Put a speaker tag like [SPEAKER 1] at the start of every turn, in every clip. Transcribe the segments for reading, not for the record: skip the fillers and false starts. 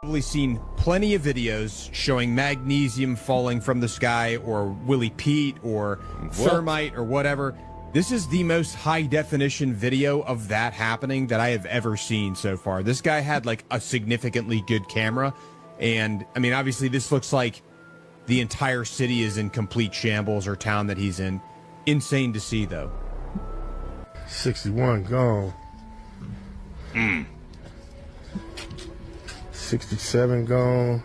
[SPEAKER 1] Probably seen plenty of videos showing magnesium falling from the sky or Willie Pete or thermite or whatever. This is the most high definition video of that happening that I have ever seen so far. This guy had like a significantly good camera. And I mean, obviously this looks like the entire city is in complete shambles, or town that he's in. Insane to see though.
[SPEAKER 2] 61 gone. 67 gone.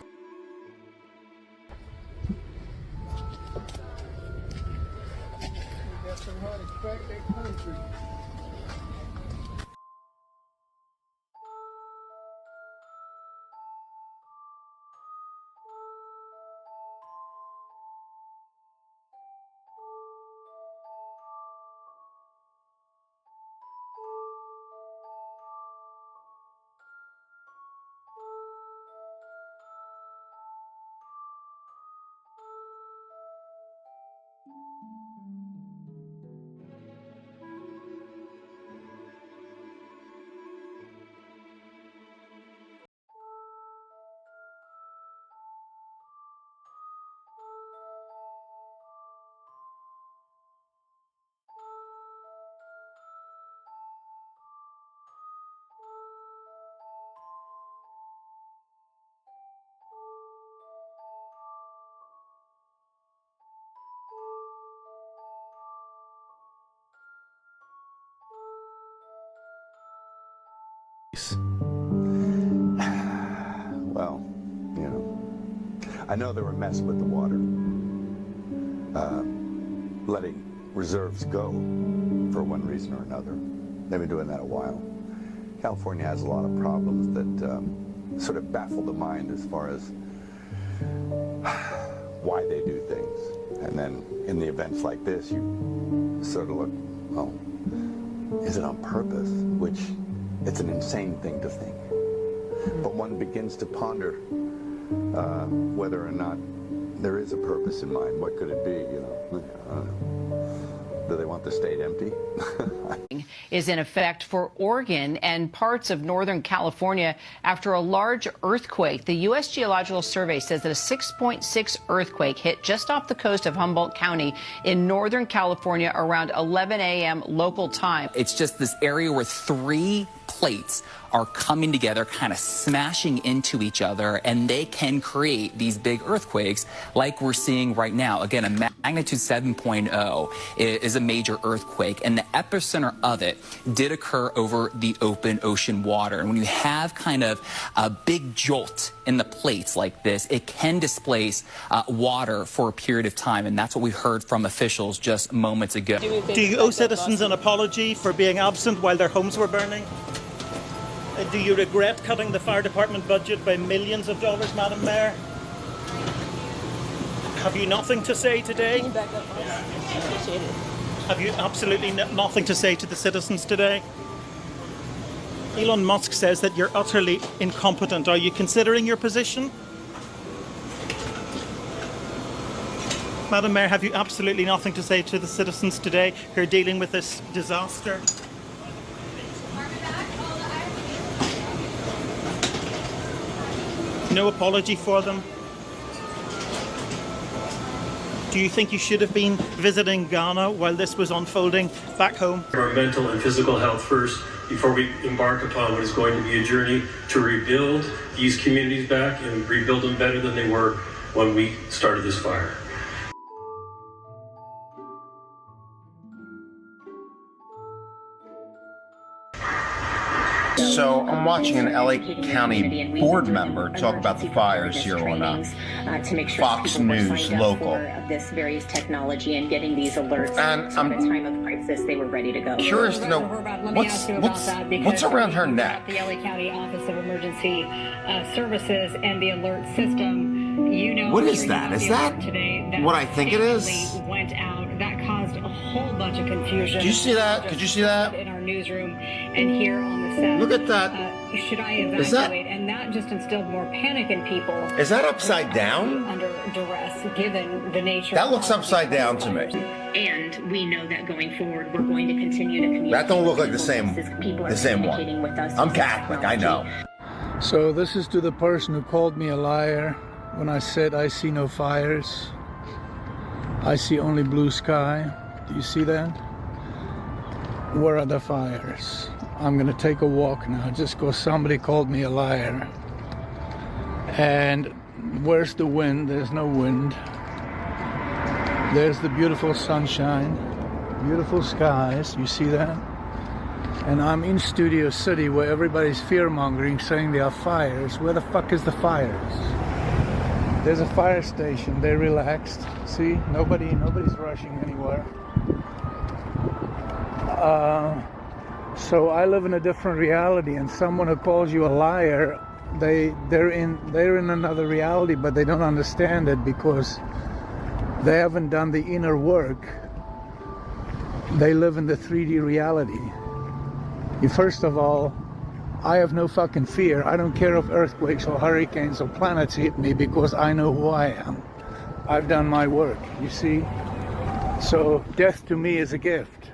[SPEAKER 3] Well, you know, I know they were messing with the water, letting reserves go for one reason or another. They've been doing that a while. California has a lot of problems that sort of baffle the mind as far as why they do things. And then in the events like this, you sort of look, well, is it on purpose? Which, it's an insane thing to think. But one begins to ponder whether or not there is a purpose in mind. What could it be, you know? I don't know. Do they want the state empty?
[SPEAKER 4] Is in effect for Oregon and parts of Northern California after a large earthquake. The U.S. Geological Survey says that a 6.6 earthquake hit just off the coast of Humboldt County in Northern California around 11 a.m. local time.
[SPEAKER 5] It's just this area where three plates are coming together, kind of smashing into each other, and they can create these big earthquakes like we're seeing right now. Again, a magnitude 7.0 is a major earthquake, and the epicenter of it did occur over the open ocean water. And when you have kind of a big jolt in the plates like this, it can displace water for a period of time, and that's what we heard from officials just moments ago.
[SPEAKER 6] Do you owe citizens an apology for being absent while their homes were burning? Do you regret cutting the fire department budget by millions of dollars, Madam Mayor? Have you nothing to say today? Have you absolutely nothing to say to the citizens today? Elon Musk says that you're utterly incompetent. Are you considering your position? Madam Mayor, have you absolutely nothing to say to the citizens today who are dealing with this disaster? No apology for them? Do you think you should have been visiting Ghana while this was unfolding back home?
[SPEAKER 7] Our mental and physical health first before we embark upon what is going to be a journey to rebuild these communities back and rebuild them better than they were when we started this fire.
[SPEAKER 8] So I'm watching an LA County board member talk about the fires here on Fox News Local.
[SPEAKER 9] This various technology and getting these alerts.
[SPEAKER 8] And I'm
[SPEAKER 9] at the time of crisis, they were ready to go.
[SPEAKER 8] Curious to know what's around her neck.
[SPEAKER 10] The LA County Office of Emergency Services and the alert system. You know,
[SPEAKER 8] what is that? Is that what I think it is?
[SPEAKER 10] Went out. That caused a whole bunch of confusion.
[SPEAKER 8] Did you see that? Could you see that?
[SPEAKER 10] In our newsroom and here on the set.
[SPEAKER 8] Look at that.
[SPEAKER 10] Should I evacuate? And that just instilled more panic in people.
[SPEAKER 8] Is that upside down?
[SPEAKER 10] Under duress, given the nature.
[SPEAKER 8] That looks upside down to me.
[SPEAKER 9] And we know that going forward, we're going to continue to communicate.
[SPEAKER 8] That don't look like the same one. I'm Catholic, I know.
[SPEAKER 11] So this is to the person who called me a liar when I said I see no fires. I see only blue sky. Do you see that? Where are the fires? I'm gonna take a walk now just because somebody called me a liar. And where's the wind? There's no wind. There's the beautiful sunshine, beautiful skies. You see that? And I'm in Studio City where everybody's fear-mongering, saying there are fires. Where the fuck is the fires? There's a fire station. They're relaxed. See? Nobody's rushing anywhere. So I live in a different reality, and someone who calls you a liar, they're in another reality, but they don't understand it because they haven't done the inner work. They live in the 3D reality. First of all, I have no fucking fear. I don't care if earthquakes or hurricanes or planets hit me because I know who I am. I've done my work, you see? So death to me is a gift.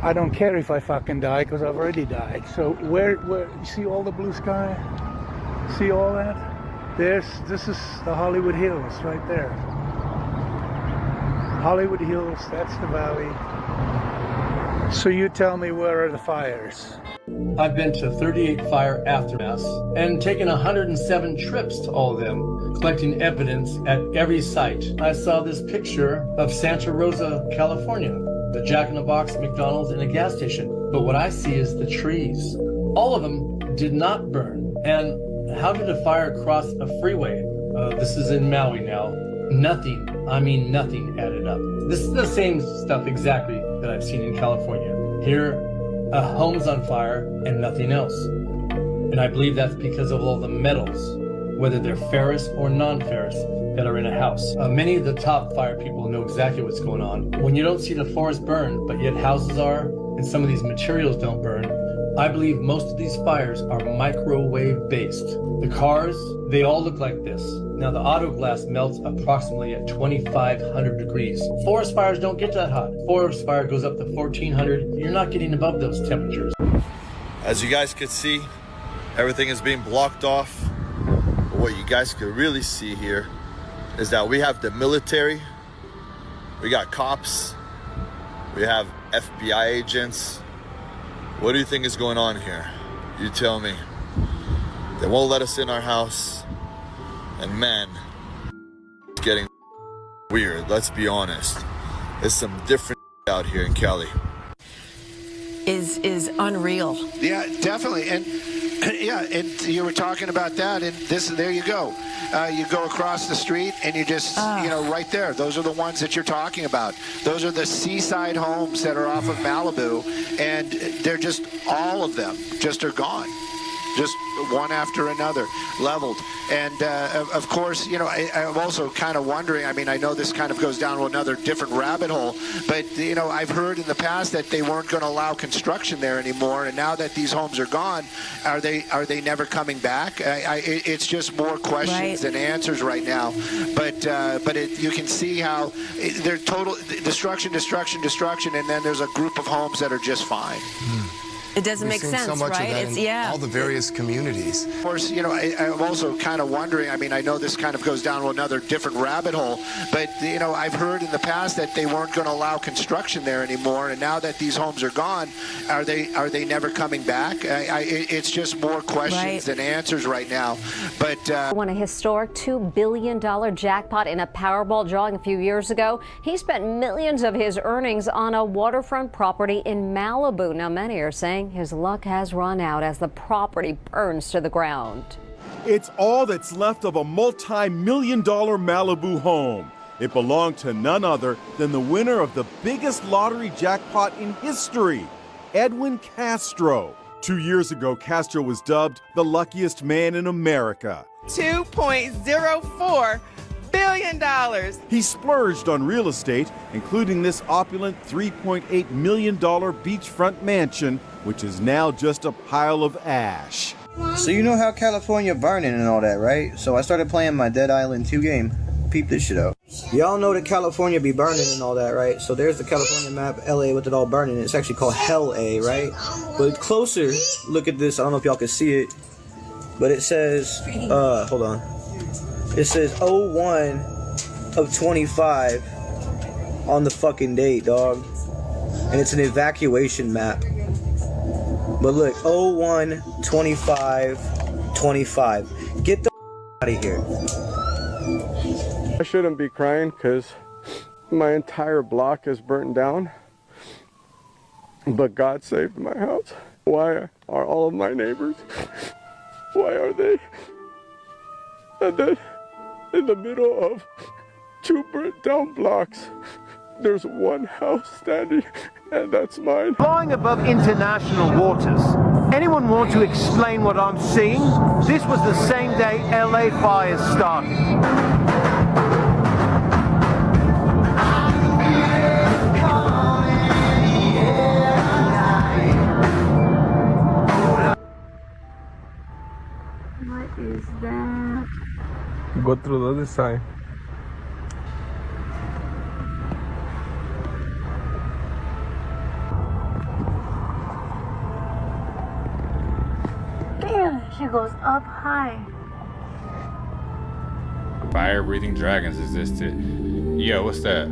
[SPEAKER 11] I don't care if I fucking die because I've already died. So where, you see all the blue sky? See all that? This is the Hollywood Hills right there. Hollywood Hills, that's the valley. So you tell me, where are the fires?
[SPEAKER 12] I've been to 38 fire aftermaths and taken 107 trips to all of them, collecting evidence at every site. I saw this picture of Santa Rosa, California, the Jack in the Box, McDonald's, and a gas station. But what I see is the trees. All of them did not burn. And how did a fire cross a freeway? This is in Maui now. Nothing, I mean nothing added up. This is the same stuff exactly that I've seen in California. Here, a home's on fire and nothing else. And I believe that's because of all the metals, whether they're ferrous or non-ferrous, that are in a house. Many of the top fire people know exactly what's going on. When you don't see the forest burn, but yet houses are, and some of these materials don't burn, I believe most of these fires are microwave based. The cars, they all look like this. Now the auto glass melts approximately at 2,500 degrees. Forest fires don't get that hot. Forest fire goes up to 1,400. You're not getting above those temperatures.
[SPEAKER 13] As you guys could see, everything is being blocked off. But what you guys could really see here is that we have the military, we got cops, we have FBI agents. What do you think is going on here? You tell me. They won't let us in our house. And man, it's getting weird, let's be honest. There's some different out here in Cali.
[SPEAKER 14] Is unreal.
[SPEAKER 15] Yeah, definitely. And yeah, and you were talking about that, and there you go. You go across the street and you just, right there. Those are the ones that you're talking about. Those are the seaside homes that are off of Malibu, and they're just, all of them just are gone. Just one after another, leveled. And of course, I'm also kind of wondering, I know this kind of goes down to another different rabbit hole, but I've heard in the past that they weren't going to allow construction there anymore, and now that these homes are gone, are they never coming back? It's just more questions than answers right now. But you can see how they're total destruction, and then there's a group of homes that are just fine.
[SPEAKER 14] It doesn't make sense,
[SPEAKER 16] so much
[SPEAKER 14] right?
[SPEAKER 16] Of that in all the various communities.
[SPEAKER 15] Of course, I'm also kind of wondering, I know this kind of goes down to another different rabbit hole, but, I've heard in the past that they weren't going to allow construction there anymore, and now that these homes are gone, are they never coming back? It's just more questions than answers right now. But
[SPEAKER 17] won a historic $2 billion jackpot in a Powerball drawing a few years ago. He spent millions of his earnings on a waterfront property in Malibu. Now, many are saying his luck has run out as the property burns to the ground.
[SPEAKER 18] It's all that's left of a multi-million-dollar Malibu home. It belonged to none other than the winner of the biggest lottery jackpot in history, Edwin Castro. 2 years ago, Castro was dubbed the luckiest man in America.
[SPEAKER 19] $2.04 billion.
[SPEAKER 18] He splurged on real estate, including this opulent $3.8 million beachfront mansion, which is now just a pile of ash.
[SPEAKER 20] So you know how California burning and all that, right? So I started playing my Dead Island 2 game. Peep this shit out. Y'all know that California be burning and all that, right? So there's the California map, LA with it all burning. It's actually called Hell A, right? But closer, look at this. I don't know if y'all can see it. But it says, hold on. It says 01 of 25 on the fucking date, dog. And it's an evacuation map. But look, 01 25 25. Get the out of here.
[SPEAKER 21] I shouldn't be crying because my entire block is burnt down. But God saved my house. Why are all of my neighbors? Why are they? And then in the middle of 2 burnt down blocks, there's one house standing, and that's mine.
[SPEAKER 22] Flying above international waters. Anyone want to explain what I'm seeing? This was the same day LA fires started.
[SPEAKER 23] What is that?
[SPEAKER 24] Go through the other side.
[SPEAKER 23] Damn, she goes up high.
[SPEAKER 25] Fire-breathing dragons existed. Yo, what's that?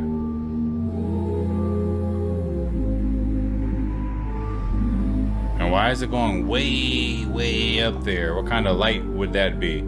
[SPEAKER 25] And why is it going way, way up there? What kind of light would that be?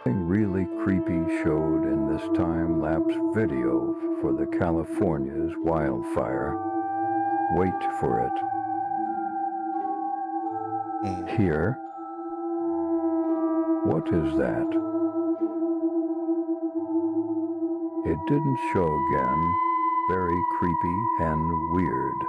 [SPEAKER 26] Something really creepy showed in this time-lapse video for the California's wildfire. Wait for it. Here. What is that? It didn't show again. Very creepy and weird.